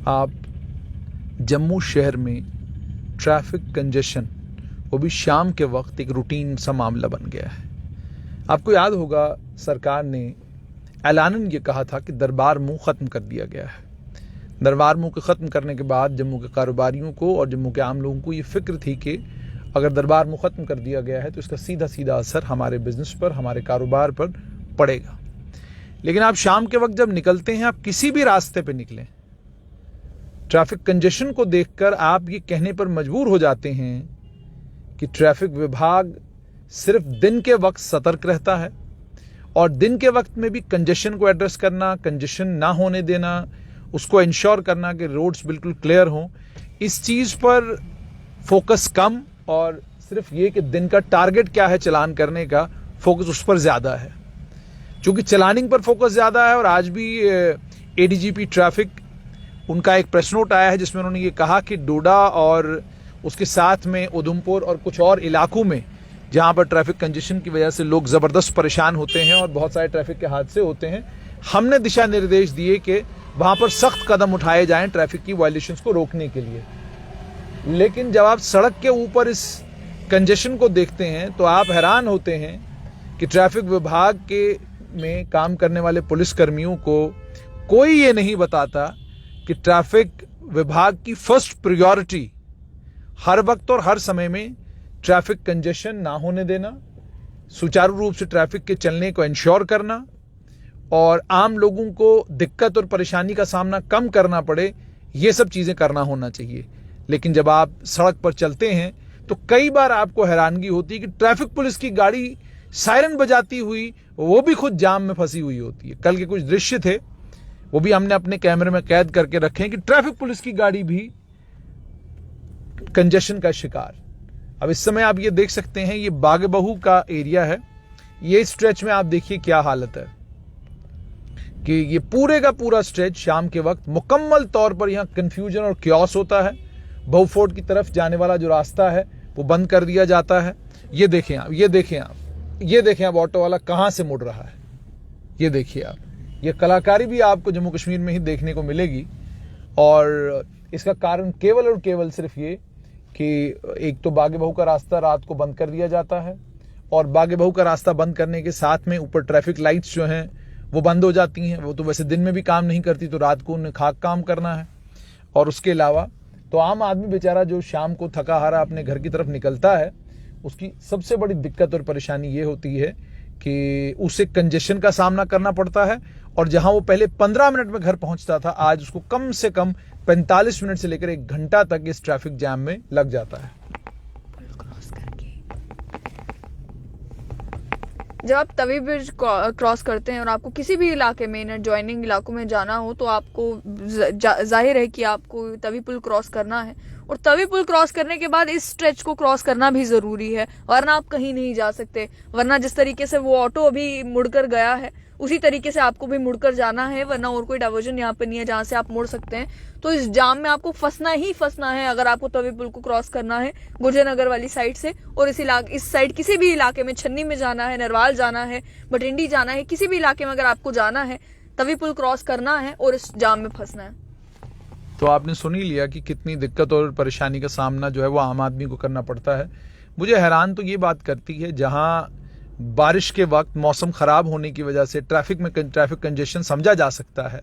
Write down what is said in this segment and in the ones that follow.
आप जम्मू शहर में ट्रैफिक कंजेशन, वो भी शाम के वक्त, एक रूटीन सा मामला बन गया है। आपको याद होगा सरकार ने ऐलानन ये कहा था कि दरबार मुंह ख़त्म कर दिया गया है। दरबार मुंह को ख़त्म करने के बाद जम्मू के कारोबारियों को और जम्मू के आम लोगों को ये फिक्र थी कि अगर दरबार मुंह ख़त्म कर दिया गया है तो इसका सीधा सीधा असर हमारे बिजनेस पर, हमारे कारोबार पर पड़ेगा। लेकिन आप शाम के वक्त जब निकलते हैं, आप किसी भी रास्ते पे निकलें, ट्रैफिक कंजेशन को देखकर आप ये कहने पर मजबूर हो जाते हैं कि ट्रैफिक विभाग सिर्फ दिन के वक्त सतर्क रहता है और दिन के वक्त में भी कंजेशन को एड्रेस करना, कंजेशन ना होने देना, उसको इंश्योर करना कि रोड्स बिल्कुल क्लियर हों, इस चीज़ पर फोकस कम और सिर्फ ये कि दिन का टारगेट क्या है चालान करने का, फोकस उस पर ज़्यादा है। चूँकि चलानिंग पर फोकस ज़्यादा है और आज भी एडीजीपी ट्रैफिक, उनका एक प्रेस नोट आया है जिसमें उन्होंने ये कहा कि डोडा और उसके साथ में उधमपुर और कुछ और इलाकों में जहां पर ट्रैफिक कंजेशन की वजह से लोग ज़बरदस्त परेशान होते हैं और बहुत सारे ट्रैफिक के हादसे होते हैं, हमने दिशा निर्देश दिए कि वहां पर सख्त कदम उठाए जाएं ट्रैफिक की वायलेशंस को रोकने के लिए। लेकिन जब आप सड़क के ऊपर इस कंजेशन को देखते हैं तो आप हैरान होते हैं कि ट्रैफिक विभाग के में काम करने वाले पुलिसकर्मियों को कोई ये नहीं बताता कि ट्रैफिक विभाग की फर्स्ट प्रायोरिटी हर वक्त और हर समय में ट्रैफिक कंजेशन ना होने देना, सुचारू रूप से ट्रैफिक के चलने को इंश्योर करना और आम लोगों को दिक्कत और परेशानी का सामना कम करना पड़े, ये सब चीज़ें करना होना चाहिए। लेकिन जब आप सड़क पर चलते हैं तो कई बार आपको हैरानगी होती है कि ट्रैफिक पुलिस की गाड़ी सायरन बजाती हुई वो भी खुद जाम में फंसी हुई होती है। कल के कुछ दृश्य थे, वो भी हमने अपने कैमरे में कैद करके रखे हैं कि ट्रैफिक पुलिस की गाड़ी भी कंजेशन का शिकार। अब इस समय आप ये देख सकते हैं, ये बाग बहू का एरिया है, ये स्ट्रेच में आप देखिए क्या हालत है कि ये पूरे का पूरा स्ट्रेच शाम के वक्त मुकम्मल तौर पर यहाँ कंफ्यूजन और क्योस होता है। बहू फोर्ट की तरफ जाने वाला जो रास्ता है वो बंद कर दिया जाता है। ये देखें आप, ये देखें आप ऑटो वाला कहाँ से मुड़ रहा है, ये देखिए आप। ये कलाकारी भी आपको जम्मू कश्मीर में ही देखने को मिलेगी और इसका कारण केवल और केवल सिर्फ ये कि एक तो बागे बहू का रास्ता रात को बंद कर दिया जाता है और बागे बहू का रास्ता बंद करने के साथ में ऊपर ट्रैफिक लाइट्स जो हैं वो बंद हो जाती हैं। वो तो वैसे दिन में भी काम नहीं करती, तो रात को उन्हें खाक काम करना है। और उसके अलावा तो आम आदमी बेचारा जो शाम को थका हारा अपने घर की तरफ निकलता है, उसकी सबसे बड़ी दिक्कत और परेशानी ये होती है कि उसे कंजेशन का सामना करना पड़ता है और जहां वो पहले 15 मिनट में घर पहुंचता था, आज उसको कम से कम 45 मिनट से लेकर 1 घंटा तक इस ट्रैफिक जैम में लग जाता है। जब आप तवी ब्रिज क्रॉस करते हैं और आपको किसी भी इलाके में, इन एडजॉइनिंग इलाकों में जाना हो, तो आपको जाहिर है कि आपको तवी पुल क्रॉस करना है और तवी पुल क्रॉस करने के बाद इस स्ट्रेच को क्रॉस करना भी जरूरी है, वरना आप कहीं नहीं जा सकते। वरना जिस तरीके से वो ऑटो अभी मुड़कर गया है उसी तरीके से आपको भी मुड़कर जाना है, वरना और कोई डाइवर्जन यहाँ पे नहीं है जहां से आप मुड़ सकते हैं। तो इस जाम में आपको फंसना ही फंसना है अगर आपको तवी पुल को क्रॉस करना है गुर्जर नगर वाली साइड से। और इस साइड किसी भी इलाके में, छन्नी में जाना है, नरवाल जाना है, बटिंडी जाना है, किसी भी इलाके में अगर आपको जाना है, तवी पुल क्रॉस करना है और इस जाम में फंसना है। तो आपने सुन ही लिया कि कितनी दिक्कत और परेशानी का सामना जो है वो आम आदमी को करना पड़ता है। मुझे हैरान तो ये बात करती है, जहां बारिश के वक्त मौसम खराब होने की वजह से ट्रैफिक कंजेशन समझा जा सकता है।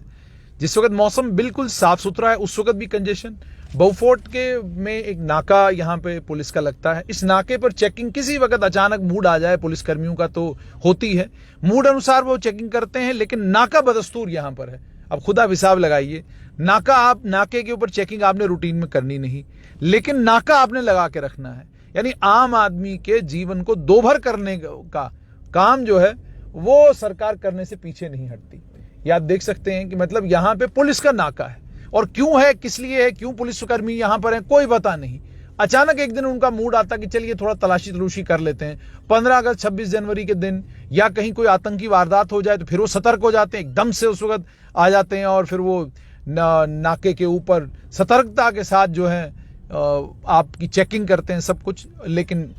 जिस वक्त मौसम बिल्कुल साफ सुथरा है उस वक्त भी कंजेशन। बहू फोर्ट के में एक नाका यहाँ पे पुलिस का लगता है, इस नाके पर चेकिंग किसी वक्त अचानक मूड आ जाए पुलिस कर्मियों का तो होती है, मूड अनुसार वो चेकिंग करते हैं, लेकिन नाका बदस्तूर यहाँ पर है। अब खुद आप हिसाब लगाइए, नाके के ऊपर चेकिंग आपने रूटीन में करनी नहीं, लेकिन नाका आपने लगा के रखना है। यानी आम आदमी के जीवन को दोभर करने का काम जो है वो सरकार करने से पीछे नहीं हटती। ये आप देख सकते हैं कि मतलब यहाँ पे पुलिस का नाका है, और क्यों है, किस लिए है, क्यों पुलिसकर्मी यहाँ पर है, कोई पता नहीं। अचानक एक दिन उनका मूड आता कि चलिए थोड़ा तलाशी कर लेते हैं। 15 अगस्त 26 जनवरी के दिन या कहीं कोई आतंकी वारदात हो जाए तो फिर वो सतर्क हो जाते हैं, एकदम से उस वक्त आ जाते हैं और फिर वो नाके के ऊपर सतर्कता के साथ जो है आपकी चेकिंग करते हैं सब कुछ। लेकिन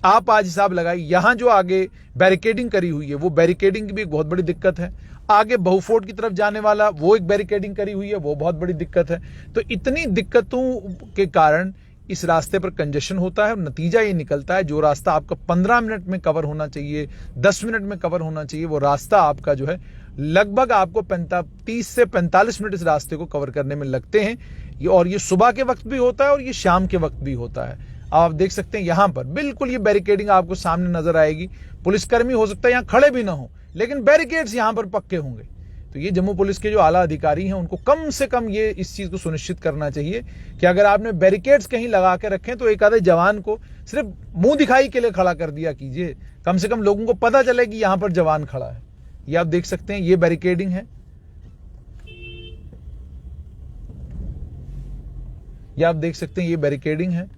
आप आज हिसाब लगाइए, यहाँ जो आगे बैरिकेडिंग करी हुई है वो बैरिकेडिंग की भी एक बहुत बड़ी दिक्कत है। आगे बहुफोर्ट की तरफ जाने वाला वो एक बैरिकेडिंग करी हुई है, वो बहुत बड़ी दिक्कत है। तो इतनी दिक्कतों के कारण इस रास्ते पर कंजेशन होता है। नतीजा ये निकलता है जो रास्ता आपका 15 मिनट में कवर होना चाहिए, 10 मिनट में कवर होना चाहिए, वो रास्ता आपका जो है लगभग आपको 30 से 45 मिनट इस रास्ते को कवर करने में लगते हैं। और ये सुबह के वक्त भी होता है और ये शाम के वक्त भी होता है। आप देख सकते हैं यहां पर बिल्कुल ये बैरिकेडिंग आपको सामने नजर आएगी। पुलिसकर्मी हो सकता है यहां खड़े भी ना हो, लेकिन बैरिकेड्स यहां पर पक्के होंगे। तो ये जम्मू पुलिस के जो आला अधिकारी हैं उनको कम से कम ये इस चीज को सुनिश्चित करना चाहिए कि अगर आपने बैरिकेड्स कहीं लगा के रखे तो एक आधे जवान को सिर्फ मुंह दिखाई के लिए खड़ा कर दिया कीजिए, कम से कम लोगों को पता चले कि यहां पर जवान खड़ा है। ये आप देख सकते हैं ये बैरिकेडिंग है, ये आप देख सकते हैं ये बैरिकेडिंग है।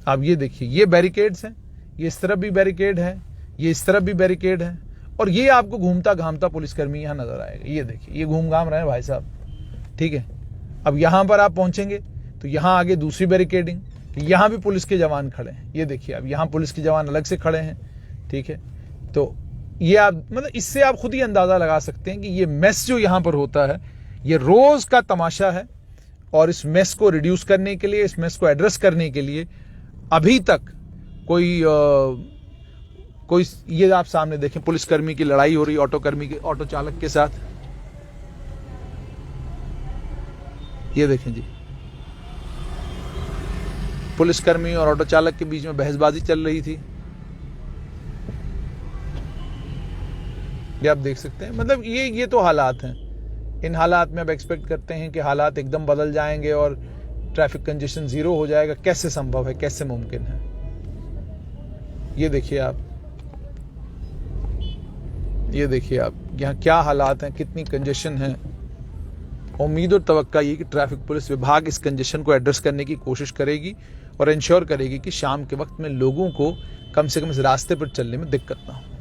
आप ये देखिए ये बैरिकेड्स हैं, ये इस तरफ भी बैरिकेड है, ये इस तरफ भी बैरिकेड है, और ये आपको घूमता घामता पुलिसकर्मी यहां नजर आएगा। ये देखिए ये घूम घाम रहे हैं भाई साहब, ठीक है। अब यहां पर आप पहुंचेंगे तो यहां आगे दूसरी बैरिकेडिंग, यहां भी पुलिस के जवान खड़े हैं। ये देखिए अब यहां पुलिस के जवान अलग से खड़े हैं, ठीक है। तो ये आप मतलब इससे आप खुद ही अंदाजा लगा सकते हैं कि ये मेस जो यहां पर होता है ये रोज का तमाशा है। और इस मेस को रिड्यूस करने के लिए, इस मेस को एड्रेस करने के लिए अभी तक कोई ये आप सामने देखें पुलिसकर्मी की लड़ाई हो रही ऑटो चालक के साथ। ये देखें जी पुलिसकर्मी और ऑटो चालक के बीच में बहसबाजी चल रही थी। ये आप देख सकते हैं, मतलब ये तो हालात हैं। इन हालात में अब एक्सपेक्ट करते हैं कि हालात एकदम बदल जाएंगे और ट्रैफिक कंजेशन जीरो हो जाएगा। कैसे संभव है, कैसे मुमकिन है? ये देखिए आप यहाँ क्या हालात हैं, कितनी कंजेशन है। उम्मीद और तवक्का ये कि ट्रैफिक पुलिस विभाग इस कंजेशन को एड्रेस करने की कोशिश करेगी और इंश्योर करेगी कि शाम के वक्त में लोगों को कम से कम इस रास्ते पर चलने में दिक्कत ना हो।